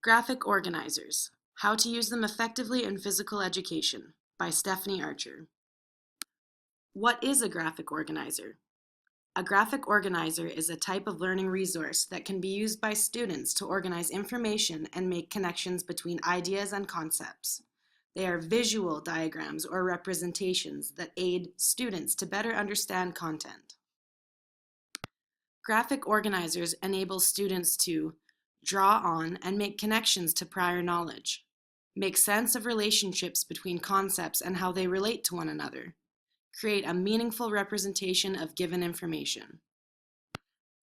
Graphic Organizers: How to Use Them Effectively in Physical Education by Stephanie Archer. What is a graphic organizer? A graphic organizer is a type of learning resource that can be used by students to organize information and make connections between ideas and concepts. They are visual diagrams or representations that aid students to better understand content. Graphic organizers enable students to draw on and make connections to prior knowledge, make sense of relationships between concepts and how they relate to one another, create a meaningful representation of given information.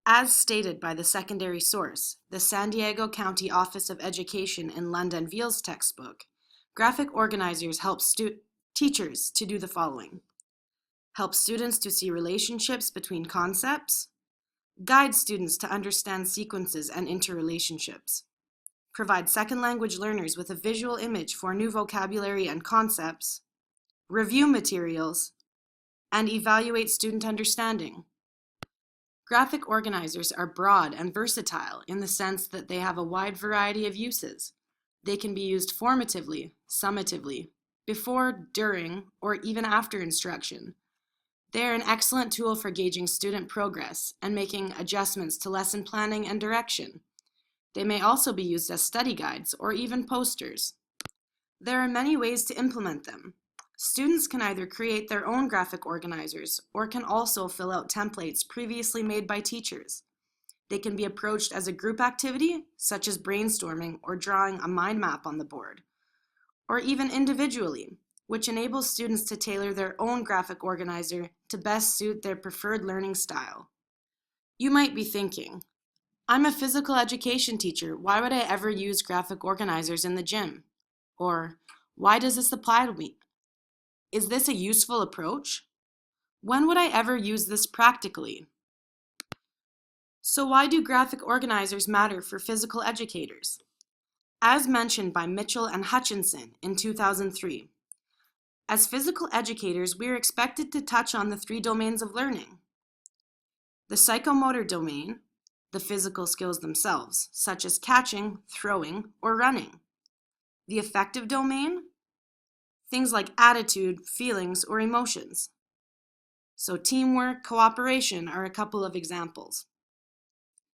As stated by the secondary source, the San Diego County Office of Education in Lund and Veal's textbook, graphic organizers help teachers to do the following: help students to see relationships between concepts, guide students to understand sequences and interrelationships, provide second language learners with a visual image for new vocabulary and concepts, review materials, and evaluate student understanding. Graphic organizers are broad and versatile in the sense that they have a wide variety of uses. They can be used formatively, summatively, before, during, or even after instruction. They are an excellent tool for gauging student progress and making adjustments to lesson planning and direction. They may also be used as study guides or even posters. There are many ways to implement them. Students can either create their own graphic organizers or can also fill out templates previously made by teachers. They can be approached as a group activity, such as brainstorming or drawing a mind map on the board, or even individually, which enables students to tailor their own graphic organizer to best suit their preferred learning style. You might be thinking, I'm a physical education teacher, why would I ever use graphic organizers in the gym? Or, why does this apply to me? Is this a useful approach? When would I ever use this practically? So why do graphic organizers matter for physical educators? As mentioned by Mitchell and Hutchinson in 2003, as physical educators, we are expected to touch on the three domains of learning: the psychomotor domain, the physical skills themselves, such as catching, throwing, or running; the affective domain, things like attitude, feelings, or emotions. So teamwork, cooperation are a couple of examples.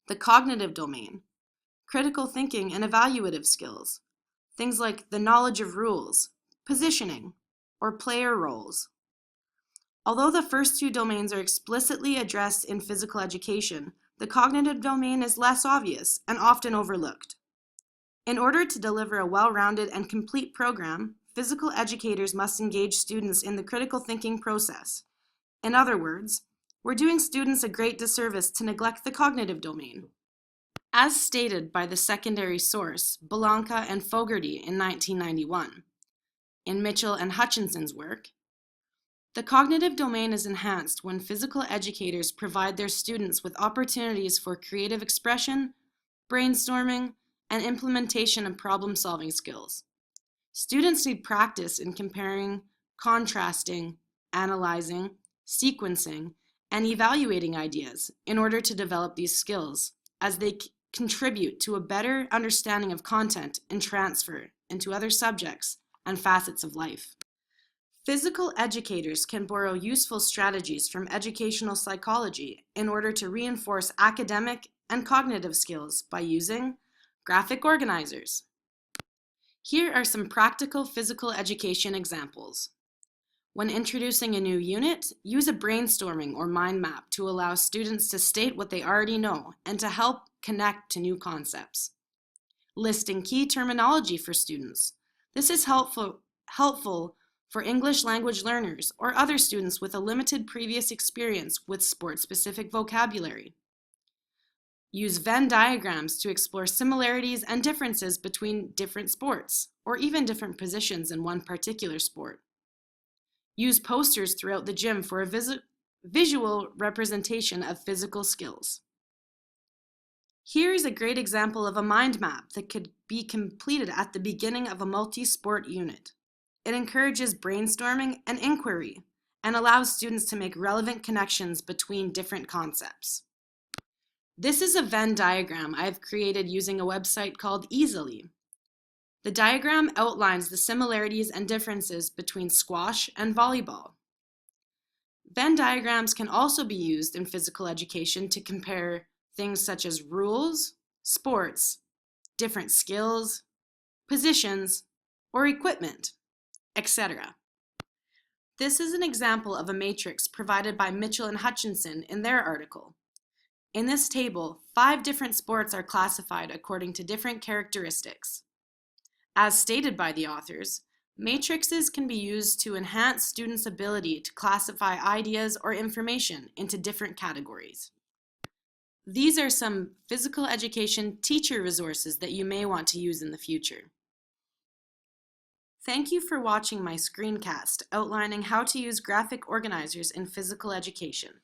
The cognitive domain, critical thinking and evaluative skills, things like the knowledge of rules, positioning, or player roles. Although the first two domains are explicitly addressed in physical education, the cognitive domain is less obvious and often overlooked. In order to deliver a well-rounded and complete program, physical educators must engage students in the critical thinking process. In other words, we're doing students a great disservice to neglect the cognitive domain. As stated by the secondary source, Belanca and Fogarty in 1991, in Mitchell and Hutchinson's work, the cognitive domain is enhanced when physical educators provide their students with opportunities for creative expression, brainstorming, and implementation of problem-solving skills. Students need practice in comparing, contrasting, analyzing, sequencing, and evaluating ideas in order to develop these skills, as they contribute to a better understanding of content and transfer into other subjects and facets of life. Physical educators can borrow useful strategies from educational psychology in order to reinforce academic and cognitive skills by using graphic organizers. Here are some practical physical education examples. When introducing a new unit, use a brainstorming or mind map to allow students to state what they already know and to help connect to new concepts. Listing key terminology for students. This is helpful for English language learners or other students with a limited previous experience with sport-specific vocabulary. Use Venn diagrams to explore similarities and differences between different sports, or even different positions in one particular sport. Use posters throughout the gym for a visual representation of physical skills. Here is a great example of a mind map that could be completed at the beginning of a multi-sport unit. It encourages brainstorming and inquiry and allows students to make relevant connections between different concepts. This is a Venn diagram I've created using a website called Easily, The diagram outlines the similarities and differences between squash and volleyball. Venn diagrams can also be used in physical education to compare things such as rules, sports, different skills, positions, or equipment, etc. This is an example of a matrix provided by Mitchell and Hutchinson in their article. In this table, 5 different sports are classified according to different characteristics. As stated by the authors, matrices can be used to enhance students' ability to classify ideas or information into different categories. These are some physical education teacher resources that you may want to use in the future. Thank you for watching my screencast outlining how to use graphic organizers in physical education.